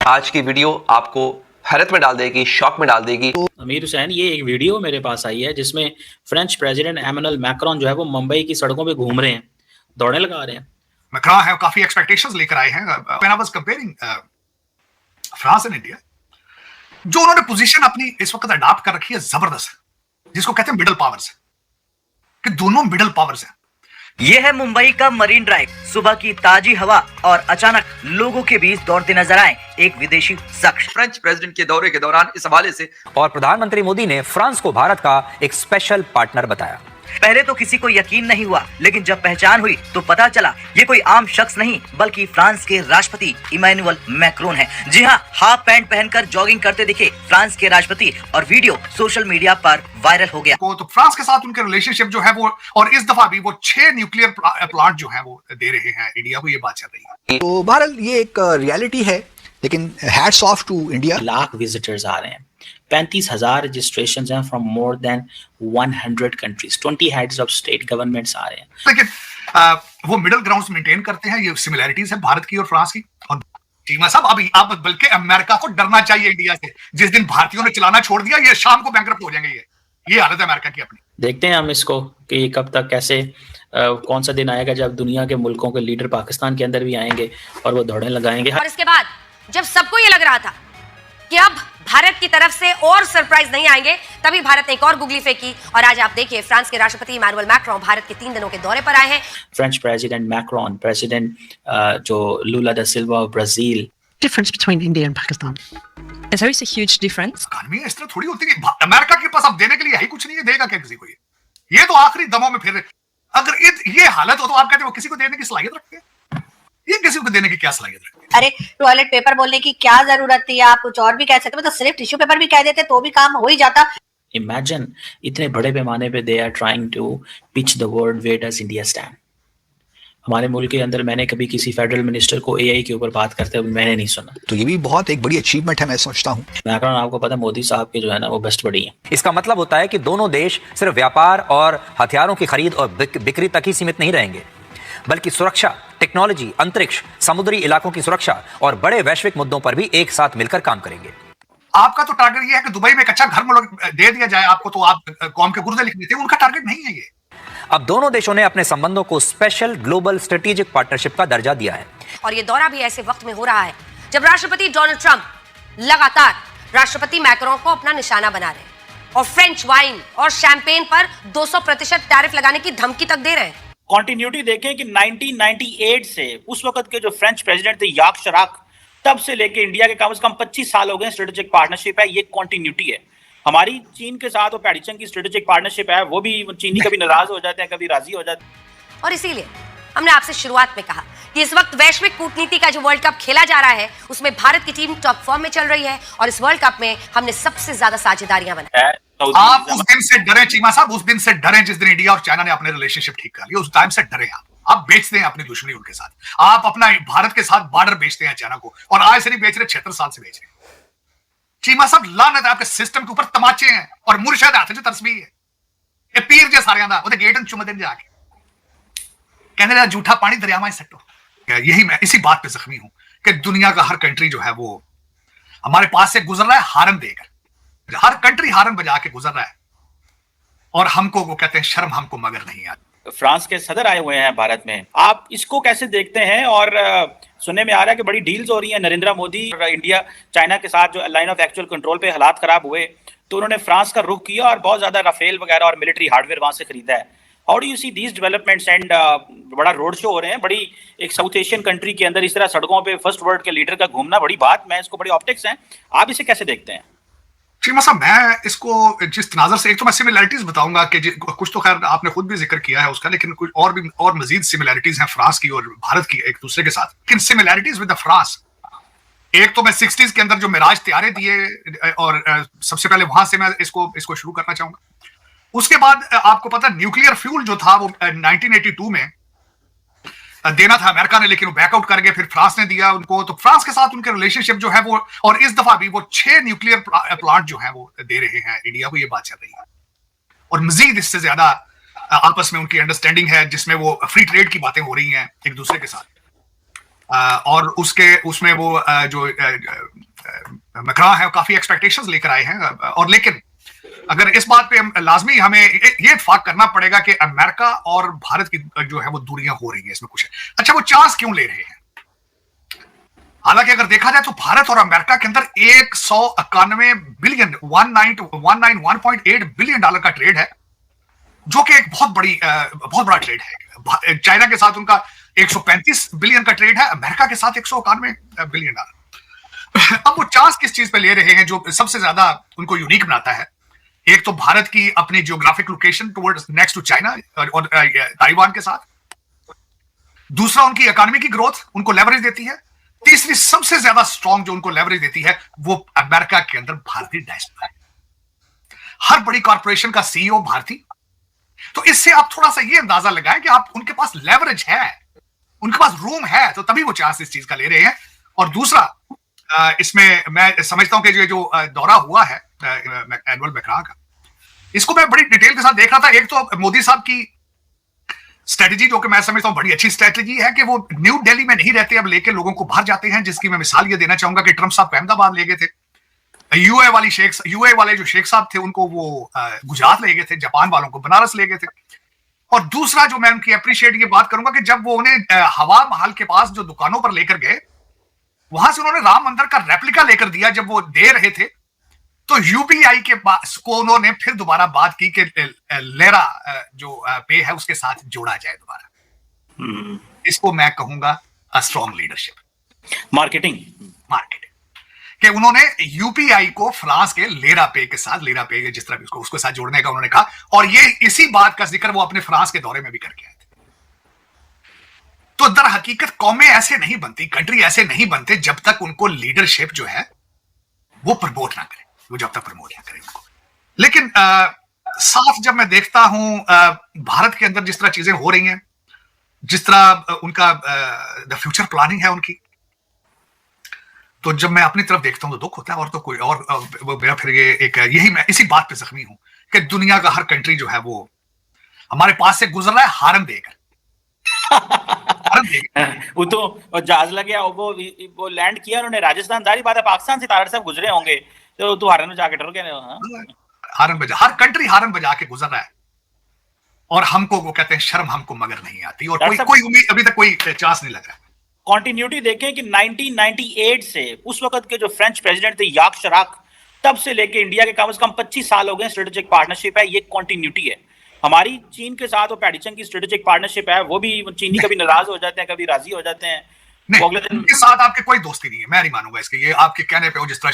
आज की वीडियो आपको हैरत में डाल देगी, शॉक में डाल देगी। अमीर हुसैन, ये एक वीडियो मेरे पास आई है जिसमें फ्रेंच प्रेसिडेंट एमेनुअल मैक्रोन जो है वो मुंबई की सड़कों पे घूम रहे हैं, दौड़े लगा रहे हैं। मैक्रोन है काफी एक्सपेक्टेशंस लेकर आए हैं। When I was comparing France and India, जो उन्होंने पोजीशन अपनी इस वक्त अडॉप्ट कर रखी है जबरदस्त है, जिसको कहते हैं मिडिल पावर्स, कि दोनों मिडिल पावर्स हैं। ये है मुंबई का मरीन ड्राइव। सुबह की ताजी हवा और अचानक लोगों के बीच दौड़ते नजर आए एक विदेशी शख्स। फ्रेंच प्रेसिडेंट के दौरे के दौरान इस हवाले से और प्रधानमंत्री मोदी ने फ्रांस को भारत का एक स्पेशल पार्टनर बताया। पहले तो किसी को यकीन नहीं हुआ, लेकिन जब पहचान हुई तो पता चला ये कोई आम शख्स नहीं बल्कि फ्रांस के राष्ट्रपति इमैनुअल मैक्रोन है। जी हाँ, हाफ पैंट पहनकर जॉगिंग करते दिखे फ्रांस के राष्ट्रपति और वीडियो सोशल मीडिया पर वायरल हो गया। तो फ्रांस के साथ उनके रिलेशनशिप जो है वो, और इस दफा भी वो 6 न्यूक्लियर प्लांट जो है वो दे रहे हैं इंडिया को, ये बात चल रही है। तो बहरहाल ये एक रियलिटी है, लेकिन hats off to India. Lakh visitors आ रहे हैं, 35,000 रजिस्ट्रेशन हैं from more than 100 countries, 20 heads of state governments आ रहे हैं। लेकिन वो मिडिल ग्राउंड मेंटेन करते हैं। ये सिमिलैरिटीज है भारत की और फ्रांस की। और चीमा साहब, अभी अब बल्कि अमेरिका को डरना चाहिए इंडिया से। जिस दिन भारतीयों ने चलाना छोड़ दिया, ये शाम को बैंकरप्ट हो जाएंगे। ये हालत है अमेरिका की अपनी। देखते हैं हम इसको कि कब तक कैसे कौन सा दिन आएगा जब दुनिया के मुल्कों के लीडर पाकिस्तान के अंदर भी आएंगे और वो दौड़े लगाएंगे। और इसके बाद जब सबको ये लग रहा था कि अब भारत की तरफ से और सरप्राइज नहीं आएंगे, तभी भारत ने एक और गुगली फेंकी। और आज आप देखिए, फ्रांस के राष्ट्रपति इमैनुअल मैक्रोन भारत के 3 दिनों के दौरे पर आए हैं। फ्रेंच प्रेसिडेंट मैक्रोन, प्रेसिडेंट जो Lula da Silva of Brazil. Difference between India and Pakistan. There's always a huge difference. Economy इस तरह थोड़ी होती है। अमेरिका के पास अब देने के लिए है ही कुछ नहीं है, देगा क्या किसी को? ये तो आखिरी दमों में फिर अगर ये हालत हो तो आप कहते हो किसी को देने की सलाहियत रखते हैं? ये किसी को देने की क्या सलाहियत रखते हैं? अरे टॉयलेट पेपर बोलने की क्या जरूरत थी? आप कुछ और भी कह सकते, मतलब सिर्फ टिश्यू पेपर भी कह देते तो भी काम हो ही जाता। इमेजिन, इतने बड़े पैमाने पे they are trying to pitch the world where does India stand. हमारे मुल्क के अंदर मैंने कभी किसी फेडरल मिनिस्टर को एआई के ऊपर बात करते हुए मैंने नहीं सुना। तो ये भी बहुत एक बड़ी अचीवमेंट है, मैं सोचता हूँ। मैक्रोन, आपको पता है मोदी साहब के जो है ना वो बेस्ट बड़ी है। इसका मतलब होता है कि दोनों देश सिर्फ व्यापार और हथियारों की खरीद और बिक्री तक ही सीमित नहीं रहेंगे, बल्कि सुरक्षा, टेक्नोलॉजी, अंतरिक्ष, समुद्री इलाकों की सुरक्षा और बड़े वैश्विक मुद्दों पर भी एक साथ मिलकर काम करेंगे। आपका तो टारगेट ये है कि दुबई में एक अच्छा घर दे दिया जाए आपको, तो आप कौम के गुर्दे लिख देते हैं। उनका टारगेट नहीं है ये। अब दोनों देशों ने अपने संबंधों को स्पेशल ग्लोबल स्ट्रेटेजिक पार्टनरशिप का दर्जा दिया है। और ये दौरा भी ऐसे वक्त में हो रहा है जब राष्ट्रपति डोनाल्ड ट्रंप लगातार राष्ट्रपति मैक्रोन को अपना निशाना बना रहे हैं और फ्रेंच वाइन और शैंपेन पर 200% टैरिफ लगाने की धमकी तक दे रहे हैं। कंटिन्यूटी देखें कि 1998 से उस वक्त के जो फ्रेंच प्रेसिडेंट थे याक शराक, तब से लेके इंडिया के कम से कम 25 साल हो गए स्ट्रेटेजिक पार्टनरशिप है। ये कंटिन्यूटी है हमारी। चीन के साथ और पैरिसन की स्ट्रेटेजिक पार्टनरशिप है, वो भी चीनी कभी नाराज हो जाते हैं, कभी राजी हो जाते हैं। और इसीलिए हमने आपसे शुरुआत में कहा कि इस वक्त वैश्विक कूटनीति का जो वर्ल्ड कप खेला जा रहा है उसमें भारत की टीम टॉप फॉर्म में चल रही है और इस वर्ल्ड कप में हमने सबसे ज्यादा साझेदारियां बनाई। आप उस दिन से डरे चीमा साहब, उस दिन से डरे जिस दिन इंडिया और चाइना ने अपने रिलेशनशिप ठीक कर लिया। उस टाइम से डरे आप बेचते हैं अपनी दुश्मनी उनके साथ। आप अपना भारत के साथ बॉर्डर बेचते हैं चाइना को, और आज से नहीं बेच रहे, 76 साल से बेच रहे हैं। चीमा साहब, लानत है आपके सिस्टम के ऊपर। तमाचे हैं और मुर्शद हाथ च तरसबी है। ये पीर जे सारियां दा ओदे गेट चुम देन जाके कहने लगा झूठा पानी दरिया में सट्टो। यही मैं इसी बात पे जख्मी हूं कि दुनिया का हर कंट्री जो है वो हमारे पास से गुजर रहा है हारन देकर। हर कंट्री हारन बजा के गुजर रहा है और हमको वो कहते हैं शर्म हमको मगर नहीं आती। फ्रांस के सदर आए हुए हैं भारत में, आप इसको कैसे देखते हैं? और सुनने में आ रहा है कि बड़ी डील्स हो रही हैं नरेंद्र मोदी और इंडिया चाइना के साथ। जो लाइन ऑफ एक्चुअल कंट्रोल पे हालात खराब हुए तो उन्होंने फ्रांस का रुख किया और बहुत ज्यादा राफेल वगैरह और मिलिट्री हार्डवेयर वहां से खरीदा है। How do you see these developments? And बड़ा रोड शो हो रहे हैं, बड़ी एक साउथ एशियन कंट्री के अंदर इस तरह सड़कों पे फर्स्ट वर्ल्ड के लीडर का घूमना बड़ी बात, मैं इसको बड़ी ऑप्टिक्स हैं। आप इसे कैसे देखते हैं? चीमा साहब, मैं इसको जिस तनाजर से, एक तो मैं सिमिलैरिटीज बताऊंगा कि कुछ तो खैर आपने खुद भी जिक्र किया है उसका, लेकिन कुछ और भी और मजीद सिमिलैरिटीज हैं फ्रांस की और भारत की एक दूसरे के साथ। लेकिन सिमिलैरिटीज विद द फ्रांस, एक तो मैं 60s के अंदर जो मिराज तैयारे दिए, और सबसे पहले वहां से मैं इसको शुरू करना चाहूंगा। उसके बाद आपको पता, न्यूक्लियर फ्यूल जो था वो 1982 में देना था अमेरिका ने, लेकिन वो बैकआउट कर गए। फिर फ्रांस ने दिया उनको। तो फ्रांस के साथ उनके रिलेशनशिप जो है वो, और इस दफा भी वो 6 न्यूक्लियर प्लांट जो है वो दे रहे हैं इंडिया को, ये बात चल रही है। और मजीद इससे ज्यादा आपस में उनकी अंडरस्टैंडिंग है, जिसमें वो फ्री ट्रेड की बातें हो रही हैं एक दूसरे के साथ। और उसमें वो जो मैक्रॉन है काफी एक्सपेक्टेशंस लेकर आए हैं। और लेकिन अगर इस बात पे लाजमी हमें ये इत्फाक करना पड़ेगा कि अमेरिका और भारत की जो है वो दूरियां हो रही है, इसमें कुछ है। अच्छा, वो चांस क्यों ले रहे हैं? हालांकि अगर देखा जाए तो भारत और अमेरिका के अंदर 191 बिलियन 1.8 बिलियन डॉलर का ट्रेड है, जो कि एक बहुत बड़ा ट्रेड है। चाइना के साथ उनका 135 बिलियन का ट्रेड है, अमेरिका के साथ 191 बिलियन डॉलर। अब वो चांस किस चीज पे ले रहे हैं जो सबसे ज्यादा उनको यूनिक बनाता है? एक तो भारत की अपनी geographic location towards next to China और ताइवान के साथ, दूसरा उनकी इकोनॉमी की ग्रोथ उनको लेवरेज देती है, तीसरी सबसे ज्यादा स्ट्रॉन्ग जो उनको लेवरेज देती है वो अमेरिका के अंदर भारतीय डायस्पोरा है। हर बड़ी कॉर्पोरेशन का सीईओ भारतीय। तो इससे आप थोड़ा सा ये अंदाजा लगाएं कि आप उनके पास लेवरेज है, उनके पास रूम है, तो तभी वो चांस इस चीज का ले रहे हैं। और दूसरा, इसमें मैं समझता हूं कि जो दौरा हुआ है एनुअल मैक्रॉन का, इसको मैं बड़ी डिटेल के साथ देख रहा था। एक तो मोदी साहब की स्ट्रेटजी, जो कि मैं समझता हूं बड़ी अच्छी स्ट्रेटजी है, कि वो न्यू दिल्ली में नहीं रहते, अब लेके लोगों को बाहर जाते हैं, जिसकी मैं मिसाल ये देना चाहूंगा कि ट्रंप साहब को अहमदाबाद ले गए थे, यूए वाले जो शेख साहब थे उनको वो गुजरात ले गए थे, जापान वालों को बनारस ले गए थे। और दूसरा जो मैं उनकी अप्रिशिएट ये बात करूंगा कि जब वो उन्हें हवा महल के पास जो दुकानों पर लेकर गए, वहां से उन्होंने राम मंदिर का रेप्लिका लेकर दिया। जब वो दे रहे थे तो यूपीआई के पास को उन्होंने फिर दोबारा बात की कि लेरा जो पे है उसके साथ जोड़ा जाए दोबारा। इसको मैं कहूंगा स्ट्रॉन्ग लीडरशिप, मार्केटिंग, कि उन्होंने यूपीआई को फ्रांस के लेरा पे के साथ, लेरा पे जिस तरह भी उसके साथ जोड़ने का उन्होंने कहा। और ये इसी बात का जिक्र वो अपने फ्रांस के दौरे में भी करके आए थे। तो दर हकीकत कौमें ऐसे नहीं बनती, कंट्री ऐसे नहीं बनते जब तक उनको लीडरशिप जो है वो प्रमोट ना करे, वो जब तक प्रमोट ना करे उनको। लेकिन साथ जब मैं देखता हूं भारत के अंदर जिस तरह चीजें हो रही हैं, जिस तरह उनका द फ्यूचर प्लानिंग है उनकी, तो जब मैं अपनी तरफ देखता हूं तो दुख होता है। और तो कोई और मेरा फिर ये एक यही मैं इसी बात पे जख्मी हूं कि दुनिया का हर कंट्री जो है वो हमारे पास से गुजर रहा है हारन देकर। वो तो जहाज लग गया, वो लैंड किया उन्होंने राजस्थान, जारी बात है पाकिस्तान से तारड़ साहब गुजरे होंगे, तो हारन में जाके डर गए। हारन बजा, हर कंट्री हारन बजा के गुजर रहा है, और हमको वो कहते हैं शर्म हमको मगर नहीं आती, और कोई उम्मीद अभी तक कोई चांस नहीं लग रहा है। कॉन्टिन्यूटी देखें कि 1998 से उस वक्त के जो फ्रेंच प्रेसिडेंट थे याक शराक, तब से लेके इंडिया के कम से कम 25 साल हो गए स्ट्रेटेजिक पार्टनरशिप है, ये कॉन्टिन्यूटी है। हमारी चीन के साथ, वो पैडिचंग की स्ट्रेटेजिक पार्टनरशिप है, वो भी चीनी कभी नाराज हो जाते हैं, कभी राजी हो जाते हैं। उनके साथ आपके कोई दोस्ती नहीं है, मैं नहीं मानूंगा इसके। ये आपके कहने पे हो, जिस तरह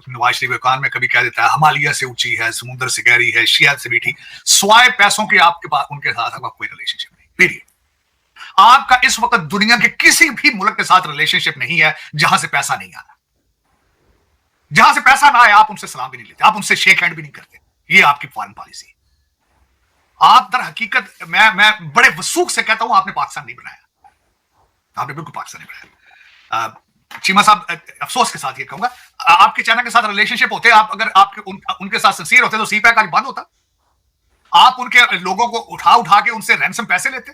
नवाज शरीफ कान में कभी कह देता है हिमालय से ऊंची है, समुद्र से गहरी है, शिया से मीठी, स्वाय पैसों के आपके पास उनके साथ आपका कोई रिलेशनशिप नहीं, पीरियड। आपका इस वक्त दुनिया के किसी भी मुल्क के साथ रिलेशनशिप नहीं है जहां से पैसा नहीं आ रहा। जहां से पैसा ना आए आप उनसे सलाम भी नहीं लेते, आप उनसे शेक हैंड भी नहीं करते। ये आपकी फॉरेन पॉलिसी है। आप दर हकीकत मैं बड़े वसूख से कहता हूं, आपने पाकिस्तान नहीं बनाया, आपने बिल्कुल पाकिस्तान नहीं बनाया। चीमा साहब, अफसोस के साथ ये कहूंगा, आपके चाइना के साथ रिलेशनशिप होते, आप अगर आपके उनके साथ सिंसियर होते तो सीपैक आज बंद होता। आप उनके लोगों को उठा के उनसे रैंसम पैसे लेते।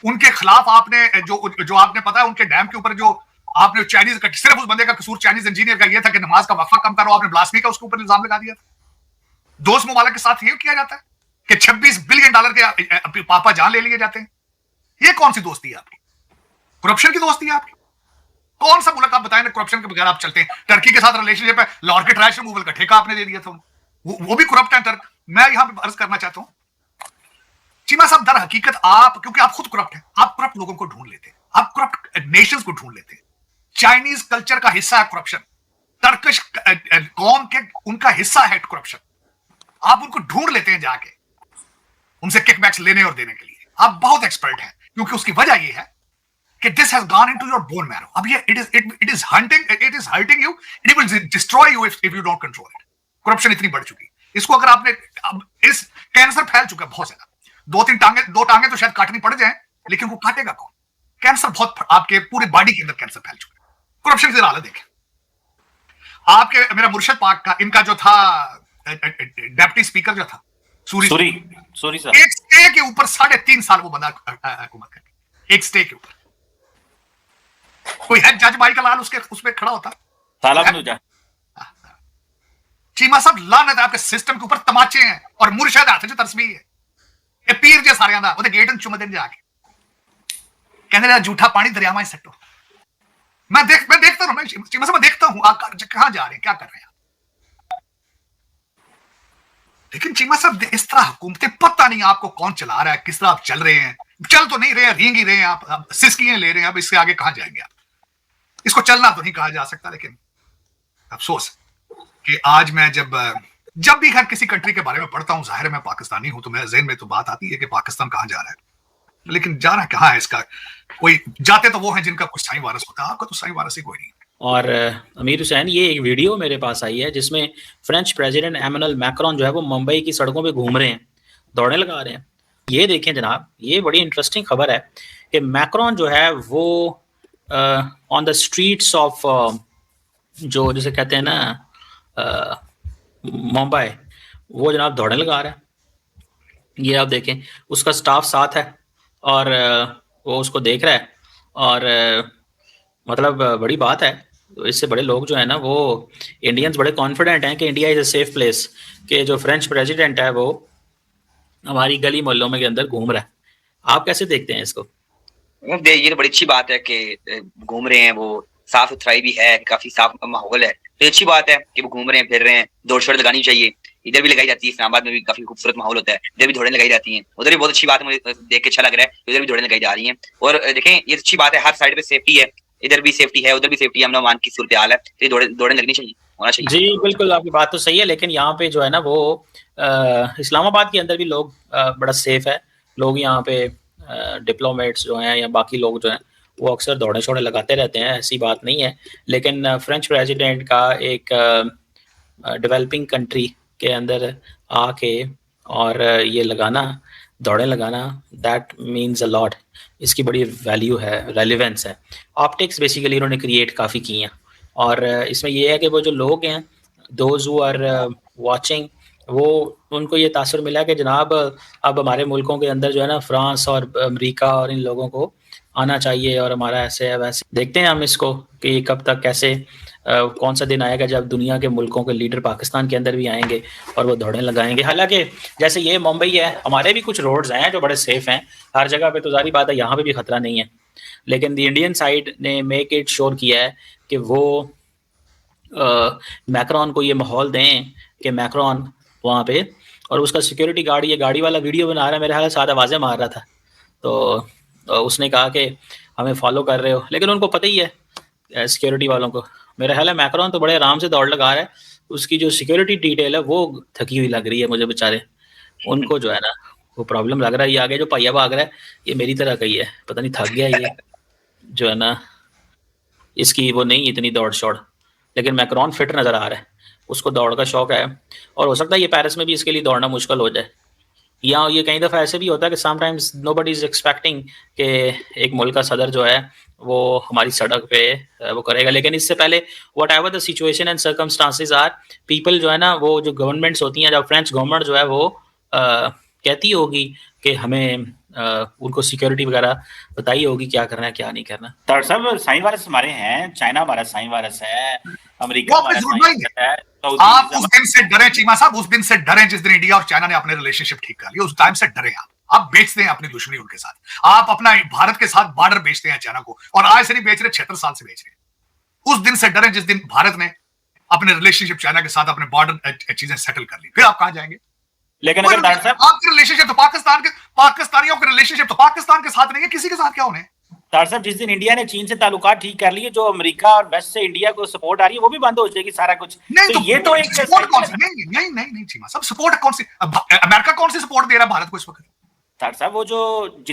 उनके खिलाफ आपने जो आपने पता है, उनके डैम के ऊपर जो आपने चाइनीज का, सिर्फ उस बंदे का कसूर चाइनीज इंजीनियर का यह था कि नमाज का वक्फा कम करो, आपने ब्लास्मी का उसके ऊपर इल्जाम लगा दिया था। दोस्त मुबारक के साथ ये किया जाता है कि 26 बिलियन डॉलर के पापा जान ले लिए जाते हैं। ये कौन सी दोस्ती है आपकी? करप्शन की दोस्ती है आपकी? कौन सा मुल्क आप बताएं करप्शन के बगैर आप चलते हैं? टर्की के साथ रिलेशनशिप है, लाहौर के ट्रैश रिमूवल का ठेका आपने दे दिया था, वो भी करप्ट है टर्क। मैं यहां पर अर्ज करना चाहता हूं चीमा साहब, दर हकीकत आप, क्योंकि आप खुद करप्ट हैं, आप करप्ट लोगों को ढूंढ लेते हैं, आप करप्ट नेशंस को ढूंढ लेते हैं। चाइनीज कल्चर का हिस्सा है करप्शन, टर्किश कौम के उनका हिस्सा है करप्शन। आप उनको ढूंढ लेते हैं जाके, उनसे किकबैक्स लेने और देने के लिए। आप बहुत एक्सपर्ट हैं, क्योंकि उसकी वजह यह है कि this has gone into your bone marrow. अब ये it is hurting you, it will destroy you if you don't control it. Corruption इतनी बढ़ चुकी, इसको अगर आपने, अब इस कैंसर फैल चुका है बहुत ज्यादा। दो टांगे तो शायद काटनी पड़ जाए, लेकिन वो काटेगा कौन? कैंसर बहुत, आपके पूरी बॉडी के अंदर कैंसर फैल चुका है। करप्शन की हालत देखें आपके, मेरा मुर्शद पाक का, इनका जो था डेप्टी स्पीकर जो था सूरी साहब, एक स्टे के ऊपर 3.5 साल वो बंदा हुकूमत कर, एक स्टे के ऊपर। कोई है जज भाई का लाल उसके उसमें खड़ा होता? साला भनूजा। चीमा साहब लानत है आपके सिस्टम के ऊपर, तमाचे हैं और मुर्शद हाथ च तरसबी है ये पीर जे सारियां दा ओदे गेट चुम देन जाके कहने लगा झूठा पानी दरियावां में सट्टो। मैं देखता हूं, मैं चीमा साहब देखता हूं आप कहां जा रहे हैं, क्या कर रहे हैं। लेकिन चीमा साहब इस तरह हुकूमतें, पता नहीं आपको कौन चला रहा है, किस तरह आप चल रहे हैं। चल तो नहीं रहे, रींग ही रहे हैं आप, सिसकियां ले रहे हैं। अब इससे आगे कहां जाएंगे आप? इसको चलना तो नहीं कहा जा सकता, लेकिन अफसोस कि आज मैं जब भी हर किसी कंट्री के बारे में पढ़ता हूं, जाहिर है मैं पाकिस्तानी हूं तो मेरे ज़हन में तो बात आती है कि पाकिस्तान कहां जा रहा है, लेकिन जाना कहां है इसका। कोई जाते तो वो हैं जिनका कुछ साई वारस होता है, आपका तो साई वारस ही कोई नहीं। और अमीर हुसैन, ये एक वीडियो मेरे पास आई है जिसमें फ्रेंच प्रेसिडेंट एमेनुअल मैक्रोन जो है वो मुंबई की सड़कों पे घूम रहे हैं, दौड़े लगा रहे हैं। ये देखें जनाब, ये बड़ी इंटरेस्टिंग खबर है कि मैक्रोन जो है वो ऑन द स्ट्रीट्स ऑफ जो जिसे कहते हैं ना मुंबई, वो जनाब दौड़े लगा रहा है। ये आप देखें, उसका स्टाफ साथ है और वो उसको देख रहा है और मतलब बड़ी बात है। तो इससे बड़े लोग जो है ना, वो इंडियंस बड़े कॉन्फिडेंट हैं कि India is a safe place, कि जो फ्रेंच प्रेसिडेंट है वो हमारी गली मोहल्लों में के अंदर घूम रहा है। आप कैसे देखते हैं इसको? ये तो बड़ी अच्छी बात है कि घूम रहे हैं, वो साफ सुथराई भी है, काफी साफ माहौल है, तो अच्छी बात है कि वो घूम रहे हैं, फिर रहे हैं। दौड़ शोड़ लगानी चाहिए, इधर भी लगाई जाती है, इस्लामाबाद में भी काफी खूबसूरत माहौल होता है, इधर भी दौड़ें लगाई जाती हैं, उधर भी बहुत अच्छी बात है। मुझे देख के अच्छा लग रहा है, इधर भी दौड़ें लगाई जा रही हैं। और देखें, ये अच्छी बात है, हर साइड पे सेफ्टी है, इधर भी सेफ्टी है, उधर भी सेफ्टी है, अमन अमान की सूरत हाल है, तो ये दौड़ें लगनी चाहिए, होना चाहिए। जी बिल्कुल, आपकी बात तो सही है, लेकिन यहाँ पे जो है ना वो इस्लामाबाद के अंदर भी लोग बड़ा सेफ है। लोग यहाँ पे डिप्लोमेट्स जो हैं या बाकी लोग जो हैं वो अक्सर दौड़े शौड़े लगाते रहते हैं, ऐसी बात नहीं है। लेकिन फ्रेंच प्रेसिडेंट का एक डेवलपिंग कंट्री के अंदर आके और ये लगाना, दौड़े लगाना, दैट मीन्स अ लॉट। इसकी बड़ी वैल्यू है, रेलिवेंस है। ऑप्टिक्स बेसिकली इन्होंने क्रिएट काफ़ी की हैं, और इसमें ये है कि वो जो लोग हैं, दोज हु आर वाचिंग, वो उनको ये तासुर मिला कि जनाब अब हमारे मुल्कों के अंदर जो है ना, फ्रांस और अमेरिका और इन लोगों को आना चाहिए, और हमारा ऐसे है वैसे। देखते हैं हम इसको कि कब तक कैसे कौन सा दिन आएगा जब दुनिया के मुल्कों के लीडर पाकिस्तान के अंदर भी आएंगे और वो दौड़ें लगाएंगे। हालांकि जैसे ये मुंबई है, हमारे भी कुछ रोड्स हैं जो बड़े सेफ हैं, हर जगह पे तो जारी बात है यहाँ पे भी खतरा नहीं है, लेकिन द इंडियन साइड ने मेक इट श्योर किया है कि वो मैक्रोन को ये माहौल दें कि मैक्रोन वहाँ पे, और उसका सिक्योरिटी गार्ड ये गाड़ी वाला वीडियो बना रहा है, मेरे ख्याल साथ आवाज़ें मार रहा था, तो उसने कहा कि हमें फॉलो कर रहे हो, लेकिन उनको पता ही है सिक्योरिटी वालों को। मेरा ख्याल है मैक्रोन तो बड़े आराम से दौड़ लगा रहा है, उसकी जो सिक्योरिटी डिटेल है वो थकी हुई लग रही है मुझे, बेचारे उनको जो है ना वो प्रॉब्लम लग रहा है। ये आगे जो पहिया भाग रहा है ये मेरी तरह का ही है, पता नहीं थक गया ये जो है ना, इसकी वो नहीं इतनी दौड़ शौड़, लेकिन मैक्रोन फिट नज़र आ रहा है, उसको दौड़ का शौक है, और हो सकता है ये पेरिस में भी इसके लिए दौड़ना मुश्किल हो जाए। या ये कई दफ़ा ऐसे भी होता है कि समटाइम्स नोबडी इज़ एक्सपेक्टिंग कि एक मुल्क का सदर जो है वो हमारी सड़क पे वो करेगा, लेकिन इससे पहले whatever the situation and circumstances are, people जो है ना, वो जो गवर्नमेंट्स होती हैं, जब फ्रेंच गवर्नमेंट जो है वो कहती होगी कि हमें उनको सिक्योरिटी वगैरह बताई होगी क्या करना है क्या नहीं करना। तो सब साई वारस हमारे हैं, चाइना हमारा साई वारस है, अमेरिका हमारा साई वारस है। आप उस दिन से डरे चीमा साहब, उस दिन से डरे जिस दिन इंडिया और चाइना ने अपने रिलेशनशिप ठीक कर लिया, उस टाइम से डरे आप बेचते हैं अपनी दुश्मनी उनके साथ, आप अपना भारत के साथ बॉर्डर बेचते हैं चाइना को, और आज से नहीं बेच रहे, 76 साल से बेच रहे हैं। उस दिन से डरे जिस दिन भारत ने अपने रिलेशनशिप चाइना के साथ, अपने बॉर्डर चीजें सेटल कर ली, फिर आप कहां जाएंगे? लेकिन अगर डॉक्टर साहब, आपके रिलेशनशिप तो पाकिस्तानियों के रिलेशनशिप तो पाकिस्तान के साथ नहीं है, किसी के साथ क्या होने। डॉक्टर साहब, जिस दिन इंडिया ने चीन से ताल्लुकात ठीक कर लिए, जो अमेरिका और वेस्ट से इंडिया को सपोर्ट आ रही है, वो भी बंद हो जाएगी सारा कुछ। नहीं तो ये तो एक सपोर्ट कौन सी, नहीं चीमा साहब, सपोर्ट कौन सी, अमेरिका कौन सी सपोर्ट दे रहा है भारत को इस वक्त? डॉक्टर साहब, वो जो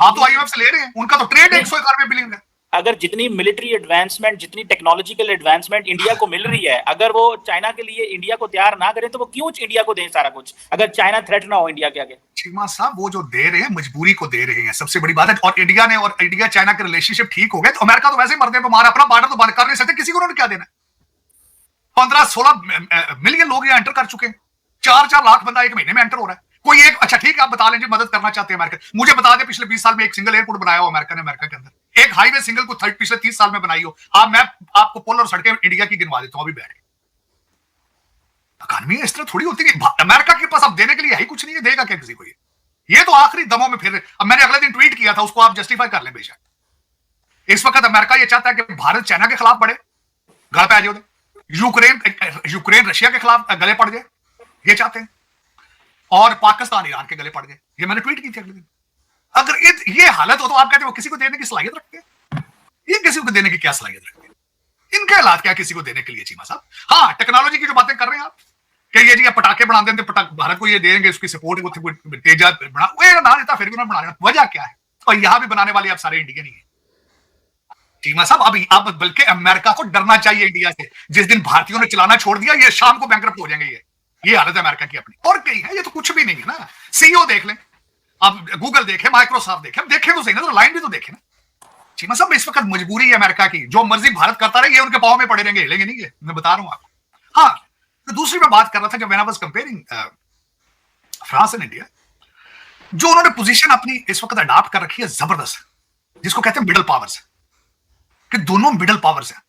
आप तो IMF से ले रहे हैं, उनका तो ट्रेड 191 बिलियन है। अगर जितनी मिलिट्री एडवांसमेंट, जितनी टेक्नोलॉजिकल एडवांसमेंट इंडिया को मिल रही है, अगर वो चाइना के लिए इंडिया को तैयार ना करें, तो वो क्यों इंडिया को दें सारा कुछ, अगर चाइना थ्रेट ना हो इंडिया के आगे? चीमा साहब, वो जो दे रहे हैं मजबूरी को दे रहे हैं, सबसे बड़ी बात है। और इंडिया चाइना के रिलेशनशिप ठीक हो गए तो अमेरिका तो वैसे ही मरने पे मारा, अपना बॉर्डर तो बंद कर नहीं सकते, किसी को उन्होंने क्या देना। 15-16 मिलियन लोग यहाँ एंटर कर चुके हैं, 4-4 लाख बंदा एक महीने में एंटर हो रहा है। कोई एक, अच्छा ठीक है, आप बता लेंगे मदद करना चाहते हैं अमेरिका, मुझे बता दें पिछले 20 साल में एक सिंगल एयरपोर्ट बनाया हुआ अमेरिका ने, अमेरिका के अंदर एक हाईवे सिंगल को पिछले 30 साल में बनाई हो आप, मैं आपको पुल और सड़कें इंडिया की गिनवा देता हूं अभी बैठ के। इकॉनमी इस तरह थोड़ी होती है। अमेरिका के पास अब देने के लिए ही कुछ नहीं है, देगा क्या किसी को? ये तो आखिरी दमों में फिर, अब मैंने अगले दिन ट्वीट किया था, उसको आप जस्टिफाई कर लें बेशक। इस वक्त अमेरिका ये चाहता है कि भारत चाइना के खिलाफ बढ़े, गल पे आ जाए, यूक्रेन रशिया के खिलाफ गले पड़ जाए, ये चाहते हैं, और पाकिस्तान ईरान के गले पड़ गए। ये मैंने ट्वीट की थी अगले दिन। अगर ये हालत हो तो आप कहते हो किसी को देने की सलाहियत रखते हैं? ये किसी को देने की क्या सलाहियत रखते हैं? इनके हालात क्या किसी को देने के लिए चीमा साहब? हाँ, टेक्नोलॉजी की जो बातें कर रहे हैं आप कि ये जी आप पटाखे बना देते, भारत को ये देंगे, उसकी सपोर्ट तेजा बना, वो ना देता फिर भी उन्होंने बना, वजह क्या है? और यहां भी बनाने वाले आप सारे इंडियन ही है चीमा साहब। अभी अब बल्कि अमेरिका को डरना चाहिए इंडिया से। जिस दिन भारतीयों ने चलाना छोड़ दिया, ये शाम को बैंकरप्ट हो जाएंगे। ये हालत है अमेरिका की अपनी, और कहीं है, ये तो कुछ भी नहीं है ना। सीईओ देख लें, अब गूगल देखे, माइक्रोसॉफ्ट देखे, देखें तो सही ना, तो लाइन भी तो देखे ना चीमा साहब। इस वक्त मजबूरी है अमेरिका की, जो मर्जी भारत करता रहे, ये उनके पांव में पड़े रहेंगे, हिलेंगे नहीं, मैं बता रहा हूं आपको। हाँ, तो दूसरी मैं बात कर रहा था जब मैंने was comparing France and India, जो उन्होंने पोजीशन अपनी इस वक्त अडॉप्ट कर रखी है जबरदस्त, जिसको कहते हैं मिडल पावर्स, कि दोनों मिडल पावर्स हैं।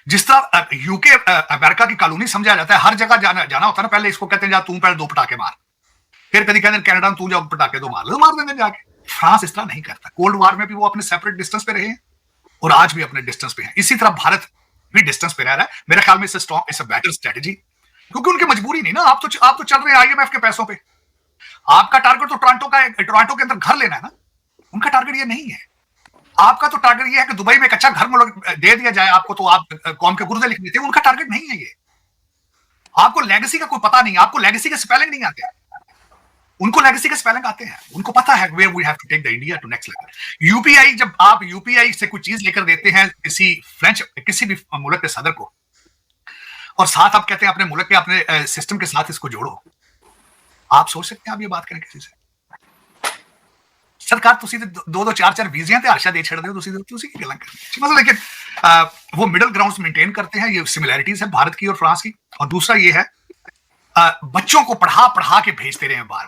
जिस तरह यूके अमेरिका की कॉलोनी समझा जाता है, हर जगह जाना होता है ना, पहले इसको कहते हैं जा तू पहले 2 पटाखे मार, फिर कभी कहते हैं कनाडा में तू जाओ पटाखे 2 मार देंगे जाके। फ्रांस इस तरह नहीं करता। कोल्ड वॉर में भी वो अपने सेपरेट डिस्टेंस पे रहे हैं और आज भी अपने डिस्टेंस पे हैं। इसी तरह भारत भी डिस्टेंस पे रह रहा है। मेरे ख्याल में इट्स अ बेटर स्ट्रेटजी, क्योंकि उनकी मजबूरी नहीं ना। आप तो चल रहे हैं आईएमएफ के पैसों पे। आपका टारगेट तो टोरंटो के अंदर घर लेना है ना, उनका टारगेट ये नहीं है। आपका तो टारगेट ये है कि दुबई में एक अच्छा घर दे दिया जाए आपको, तो आप कौम के गुर्दे लिख देते हैं। उनका टारगेट नहीं है ये। आपको लेगेसी का कोई पता नहीं, आपको लेगेसी के स्पेलिंग नहीं आते, उनको लेगेसी के स्पेलिंग आते हैं। उनको पता है where we have to take the India to next level. UPI, जब आप यूपीआई से कोई चीज लेकर देते हैं किसी भी मुल्क के सदर को, और साथ आप कहते हैं अपने मुल्क के अपने सिस्टम के साथ इसको जोड़ो, आप सोच सकते हैं आप ये बात करें किसी से? सरकार तुसी 2-2 4-4 वीज़ियां ते आशा दे छड़ दे, तुसी की गल्लां करनी। मतलब लेकिन वो मिडिल ग्राउंड्स मेंटेन करते हैं। ये सिमिलैरिटीज है भारत की और फ्रांस की। और दूसरा ये है, बच्चों को पढ़ा के भेजते रहे बाहर,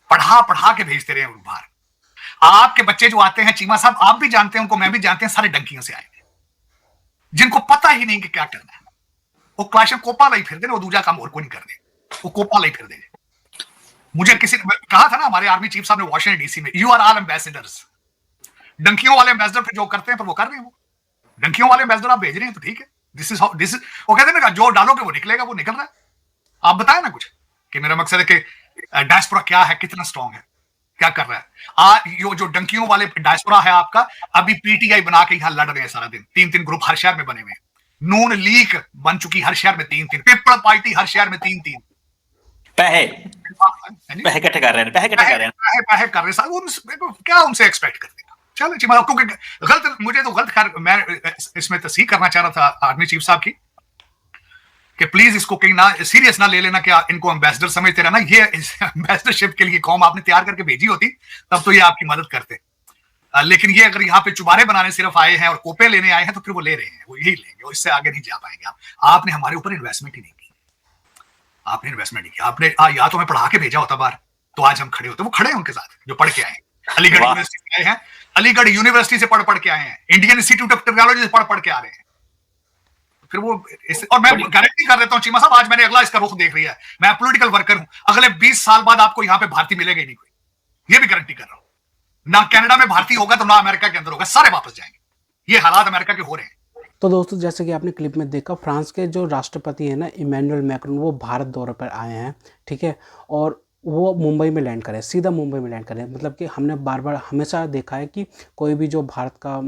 पढ़ा के भेजते रहे बाहर। आपके बच्चे जो आते हैं चीमा साहब, आप भी जानते हैं उनको, मैं भी जानते हैं, सारे डंकियों से आए हैं, जिनको पता ही नहीं कि क्या करना है। वो क्लाशन कोपा लाई फिर दे, वो दूजा काम और को नहीं कर दे, वो कोपा लाई फिर दे। मुझे किसी ने कहा था ना, हमारे आर्मी चीफ साहब ने वाशिंगटन डीसी में, यू आर ऑल एम्बेसडर्स। डंकियों वाले एम्बेसडर फिर जो करते हैं पर वो कर रहे हैं, वो डंकियों वाले एम्बेसडर आप भेज रहे हैं तो ठीक है। दिस इज वो कहते हैं ना, जो डालोगे वो निकलेगा, वो निकल रहा है। आप बताएं ना कुछ कि मेरा मकसद है कि डायस्पोरा क्या है, कितना स्ट्रॉन्ग है, क्या कर रहा है। ये जो डंकियों वाले डायस्पोरा है आपका, अभी पीटीआई बना के यहां लड़ रहे हैं सारा दिन। 3-3 ग्रुप हर शहर में बने हुए हैं। नून लीग बन चुकी हर शहर में 3-3, पीपल पार्टी हर शहर में 3-3 पैसे इकट्ठे कर रहे हैं, पैसे कर रहे हैं। क्या उनसे एक्सपेक्ट करते हैं? चलो चीमा, क्योंकि गलत, मुझे तो गलत खैर, मैं इसमें तस्दीक करना चाह रहा था आर्मी चीफ साहब की कि प्लीज इसको कहीं ना सीरियस ना ले लेना कि इनको एम्बेसडर समझते रहना। ये एम्बेसडरशिप के लिए कौम आपने तैयार करके भेजी होती तब तो ये आपकी मदद करते। लेकिन ये अगर यहाँ पे चुबारे बनाने सिर्फ आए हैं और कोपे लेने आए हैं तो फिर वो ले रहे हैं, वो यही लेंगे और इससे आगे नहीं जा पाएंगे। आपने हमारे ऊपर इन्वेस्टमेंट ही नहीं की, आपने इन्वेस्टमेंट नहीं किया। आपने या तो हमें पढ़ा के भेजा होता बाहर, तो आज हम खड़े होते। वो खड़े हैं उनके साथ जो पढ़ के आए हैं, अलीगढ़ यूनिवर्सिटी से आए हैं, अलीगढ़ यूनिवर्सिटी से पढ़ के आए हैं, इंडियन इंस्टीट्यूट ऑफ टेक्नोलॉजी से पढ़ के आ रहे हैं। फिर वो और मैं गारंटी कर देता हूं चीमा साहब, आज मैंने अगला इसका रुख देख लिया है। मैं पॉलिटिकल वर्कर हूं, अगले 20 साल बाद आपको यहां पे भारतीय मिलेगा ही नहीं कोई, ये भी गारंटी कर रहा हूं। ना कनाडा में भारतीय होगा तो ना अमेरिका के अंदर होगा, सारे वापस जाएंगे। ये हालात अमेरिका के हो रहे हैं। तो दोस्तों, जैसे कि आपने क्लिप में देखा, फ्रांस के जो राष्ट्रपति हैं ना, इमैनुअल मैक्रोन, वो भारत दौरे पर आए हैं, ठीक है। और वो मुंबई में लैंड करे, सीधा मुंबई में लैंड करे। मतलब कि हमने बार बार हमेशा देखा है कि कोई भी जो भारत का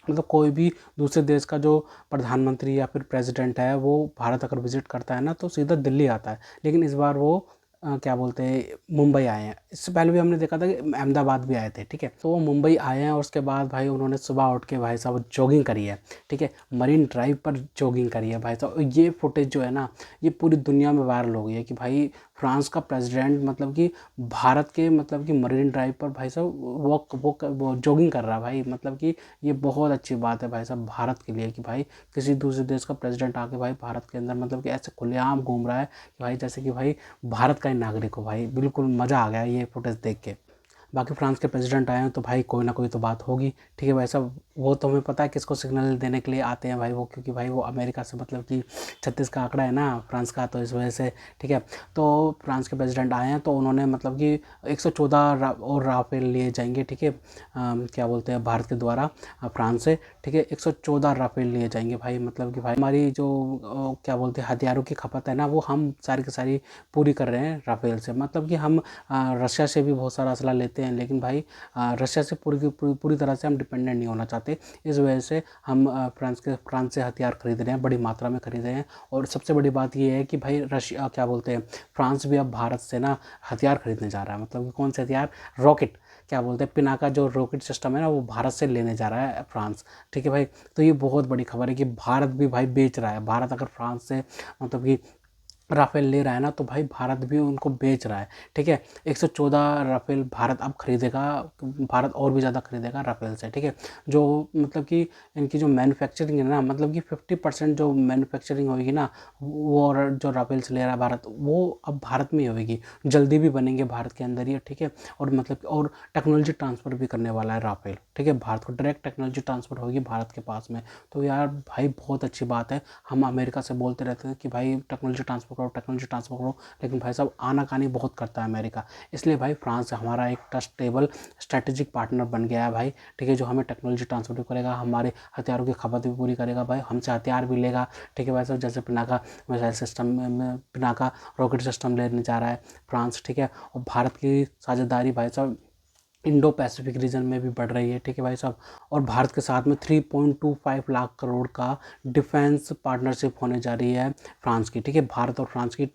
मतलब कोई भी दूसरे देश का जो प्रधानमंत्री या फिर प्रेसिडेंट है, वो भारत अगर विजिट करता है ना, तो सीधा दिल्ली आता है। लेकिन इस बार वो क्या बोलते हैं, मुंबई आए हैं। इससे पहले भी हमने देखा था कि अहमदाबाद भी आए थे, ठीक है। तो वो मुंबई आए हैं और उसके बाद भाई उन्होंने सुबह उठ के भाई साहब जॉगिंग करी है, ठीक है। मरीन ड्राइव पर जॉगिंग करी है भाई साहब। ये फुटेज जो है ना, ये पूरी दुनिया में वायरल हो गई है कि भाई फ्रांस का प्रेसिडेंट मतलब कि भारत के मतलब कि मरीन ड्राइव पर भाई साहब वो जॉगिंग कर रहा है भाई। मतलब कि ये बहुत अच्छी बात है भाई साहब भारत के लिए कि भाई किसी दूसरे देश का प्रेसिडेंट आके भाई भारत के अंदर मतलब कि ऐसे खुलेआम घूम रहा है कि भाई जैसे कि भाई भारत का ही नागरिक हो भाई। बिल्कुल मज़ा आ गया ये फुटेज देख के। बाकी फ्रांस के प्रेसिडेंट आए हैं तो भाई कोई ना कोई तो बात होगी, ठीक है भाई साहब। वो तो हमें पता है किसको सिग्नल देने के लिए आते हैं भाई वो, क्योंकि भाई वो अमेरिका से मतलब कि 36 का आंकड़ा है ना फ्रांस का, तो इस वजह से, ठीक है। तो फ्रांस के प्रेसिडेंट आए हैं तो उन्होंने मतलब कि 114 और राफेल लिए जाएंगे, ठीक है, क्या बोलते हैं भारत के द्वारा फ्रांस से, ठीक है। 114 राफेल लिए जाएंगे भाई, मतलब कि भाई हमारी जो क्या बोलते हैं हथियारों की खपत है ना, वो हम सारी की सारी पूरी कर रहे हैं राफेल से। मतलब कि हम रशिया से भी बहुत सारा असला लेते हैं, लेकिन भाई रशिया से पूरी तरह से हम डिपेंडेंट नहीं होना चाहते। इस वजह से हम फ्रांस से हथियार खरीद रहे हैं, बड़ी मात्रा में खरीद रहे हैं। और सबसे बड़ी बात ये है कि भाई रशिया क्या बोलते हैं फ्रांस भी अब भारत से ना हथियार खरीदने जा रहा है। मतलब कि कौन से हथियार, रॉकेट, क्या बोलते हैं पिनाका जो रॉकेट सिस्टम है ना, वो भारत से लेने जा रहा है फ्रांस, ठीक है भाई। तो ये बहुत बड़ी खबर है कि भारत भी भाई बेच रहा है। भारत अगर फ्रांस से मतलब कि राफेल ले रहा है ना, तो भाई भारत भी उनको बेच रहा है, ठीक है। 114 राफेल भारत अब खरीदेगा, भारत और भी ज़्यादा खरीदेगा राफेल से, ठीक है। जो मतलब कि इनकी जो मैन्युफैक्चरिंग है ना, मतलब कि 50% जो मैन्युफैक्चरिंग होगी ना, वो और जो राफेल से ले रहा है भारत, वो अब भारत में ही होगी, जल्दी भी बनेंगे भारत के अंदर ही, ठीक है। और मतलब और टेक्नोलॉजी ट्रांसफ़र भी करने वाला है राफेल, ठीक है। भारत को डायरेक्ट टेक्नोलॉजी ट्रांसफ़र होगी भारत के पास में। तो यार भाई बहुत अच्छी बात है। हम अमेरिका से बोलते रहते हैं कि भाई टेक्नोलॉजी ट्रांसफ़र करो, टेक्नोलॉजी ट्रांसफ़र करो, लेकिन भाई साहब आनाकानी बहुत करता है अमेरिका। इसलिए भाई फ्रांस हमारा एक ट्रस्टेबल स्ट्रेटेजिक पार्टनर बन गया है भाई, ठीक है। जो हमें टेक्नोलॉजी ट्रांसफ़र भी करेगा, हमारे हथियारों की खपत भी पूरी करेगा भाई, हमसे हथियार भी लेगा, ठीक है भाई साहब। जैसे पिनाका मिसाइल सिस्टम में पिनाका रॉकेट सिस्टम लेने जा रहा है फ्रांस, ठीक है। और भारत की साझेदारी भाई साहब इंडो पैसिफिक रीजन में भी बढ़ रही है, ठीक है भाई साहब। और भारत के साथ में 3.25 लाख करोड़ का डिफेंस पार्टनरशिप होने जा रही है फ्रांस की, ठीक है। भारत और फ्रांस की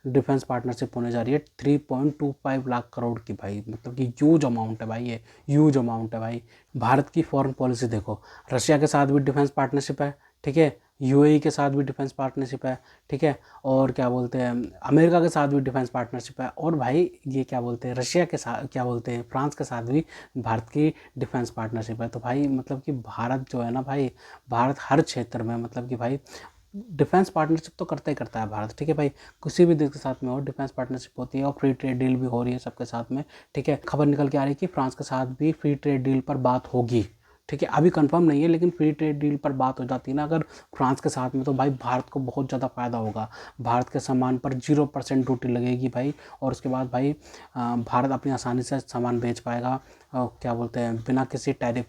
डिफेंस पार्टनरशिप होने जा रही है 3.25 लाख करोड़ की भाई, मतलब कि ह्यूज अमाउंट है भाई, ये ह्यूज अमाउंट है भाई। भारत की फॉरेन पॉलिसी देखो, रशिया के साथ भी डिफेंस पार्टनरशिप है, ठीक है। यूएई के साथ भी डिफेंस पार्टनरशिप है, ठीक है। और क्या बोलते हैं अमेरिका के साथ भी डिफेंस पार्टनरशिप है। और भाई ये क्या बोलते हैं रशिया के साथ, क्या बोलते हैं फ्रांस के साथ भी भारत की डिफेंस पार्टनरशिप है। तो भाई मतलब कि भारत जो है ना भाई, भारत हर क्षेत्र में मतलब कि भाई डिफेंस पार्टनरशिप तो करता ही करता है भारत, ठीक है भाई। किसी भी देश के साथ में हो डिफेंस पार्टनरशिप होती है, और फ्री ट्रेड डील भी हो रही है सबके साथ में, ठीक है। खबर निकल के आ रही है कि फ्रांस के साथ भी फ्री ट्रेड डील पर बात होगी, ठीक है। अभी कंफर्म नहीं है, लेकिन फ्री ट्रेड डील पर बात हो जाती है ना अगर फ्रांस के साथ में, तो भाई भारत को बहुत ज़्यादा फ़ायदा होगा। भारत के सामान पर 0% ड्यूटी लगेगी भाई, और उसके बाद भाई भारत अपनी आसानी से सामान बेच पाएगा, क्या बोलते हैं बिना किसी टैरिफ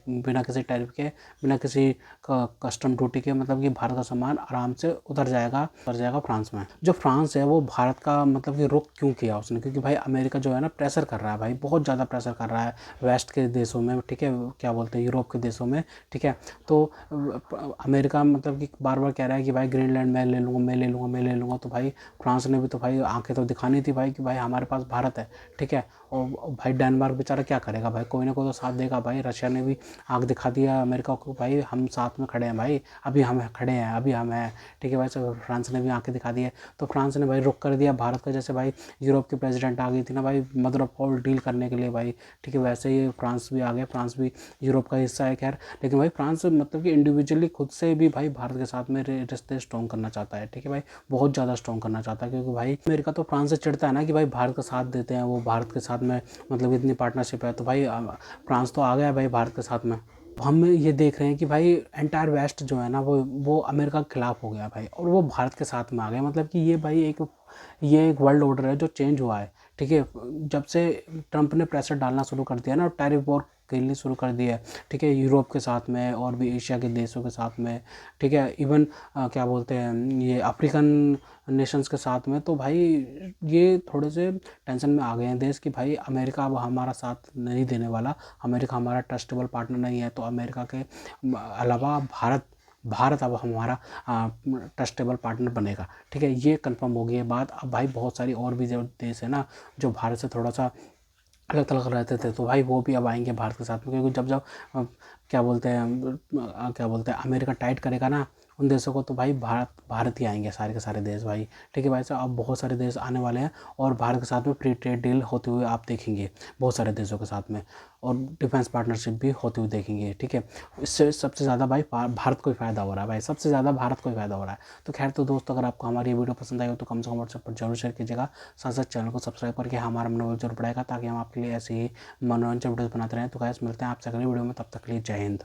के, बिना किसी कस्टम ड्यूटी के, मतलब कि भारत का सामान आराम से उतर जाएगा फ्रांस में। जो फ्रांस है वो भारत का मतलब कि रुख क्यों किया उसने, क्योंकि भाई अमेरिका जो है ना प्रेशर कर रहा है भाई, बहुत ज़्यादा प्रेशर कर रहा है वेस्ट के देशों में, ठीक है, क्या बोलते हैं यूरोप के देशों में, ठीक है। तो अमेरिका मतलब कि बार बार कह रहा है कि भाई ग्रीनलैंड मैं ले लूँगा, तो भाई फ्रांस ने भी तो भाई आंखें तो दिखानी थी भाई कि भाई हमारे पास भारत है, ठीक है। और भाई डेनमार्क बेचारा क्या करेगा भाई, कोई ना कोई तो साथ देगा भाई। रशिया ने भी आंख दिखा दिया अमेरिका को, भाई हम साथ में खड़े हैं भाई, अभी हम हैं, ठीक है भाई। सब फ्रांस ने भी आंखें दिखा दी है, तो फ्रांस ने भाई रुख कर दिया भारत का। जैसे भाई यूरोप की प्रेसिडेंट आ गई थी ना भाई मदर ऑफ ऑल डील करने के लिए भाई, ठीक है, वैसे ही फ्रांस भी आ गया। फ्रांस भी यूरोप का हिस्सा है खैर, लेकिन भाई फ्रांस मतलब कि इंडिविजुअली खुद से भी भाई भारत के साथ में रिश्ते स्ट्रॉन्ग करना चाहता है, ठीक है भाई, बहुत ज़्यादा स्ट्रॉन्ग करना चाहता है। क्योंकि भाई अमेरिका तो फ्रांस से चिढ़ता है ना कि भाई भारत का साथ देते हैं, वो भारत के साथ में मतलब इतनी पार्टनरशिप है, तो भाई फ्रांस तो आ गया भाई भारत के साथ में। हम ये देख रहे हैं कि भाई एंटायर वेस्ट जो है ना वो अमेरिका के खिलाफ हो गया भाई, और वो भारत के साथ में आ गया। मतलब कि ये भाई ये एक वर्ल्ड ऑर्डर है जो चेंज हुआ है, ठीक है। जब से ट्रंप ने प्रेशर डालना शुरू कर दिया ना, टैरिफ वॉर खेलनी शुरू कर दी है, ठीक है, यूरोप के साथ में और भी एशिया के देशों के साथ में, ठीक है, इवन क्या बोलते हैं ये अफ्रीकन नेशंस के साथ में। तो भाई ये थोड़े से टेंशन में आ गए हैं देश कि भाई अमेरिका अब हमारा साथ नहीं देने वाला, अमेरिका हमारा ट्रस्टेबल पार्टनर नहीं है, तो अमेरिका के अलावा भारत अब हमारा ट्रस्टेबल पार्टनर बनेगा, ठीक है। ये कंफर्म हो गई है बात। अब भाई बहुत सारी और भी जो देश है ना जो भारत से थोड़ा सा अलग थलग रहते थे, तो भाई वो भी अब आएंगे भारत के साथ में, क्योंकि जब क्या बोलते हैं अमेरिका टाइट करेगा ना, उन देशों को तो भाई भारत ही आएंगे सारे के सारे देश भाई। ठीक है भाई साहब, अब बहुत सारे देश आने वाले हैं और भारत के साथ में फ्री ट्रेड डील होते हुए आप देखेंगे बहुत सारे देशों के साथ में, और डिफेंस पार्टनरशिप भी होते हुए देखेंगे। ठीक है, इससे सबसे ज़्यादा भाई भारत को ही फ़ायदा हो रहा है भाई, सबसे ज़्यादा भारत को ही फ़ायदा हो रहा है। तो खैर, तो दोस्तों अगर आपको हमारी ये वीडियो पसंद आई हो तो कम से कम व्हाट्सएप पर जरूर शेयर कीजिएगा। साथ साथ चैनल को सब्सक्राइब करके हमारा मनोबल जरूर बढ़ाएगा ताकि हम आपके लिए ऐसे ही मनोरंजन वीडियो बनाते रहें। तो गाइस मिलते हैं आपसे अगली वीडियो में, तब तक के लिए जय हिंद।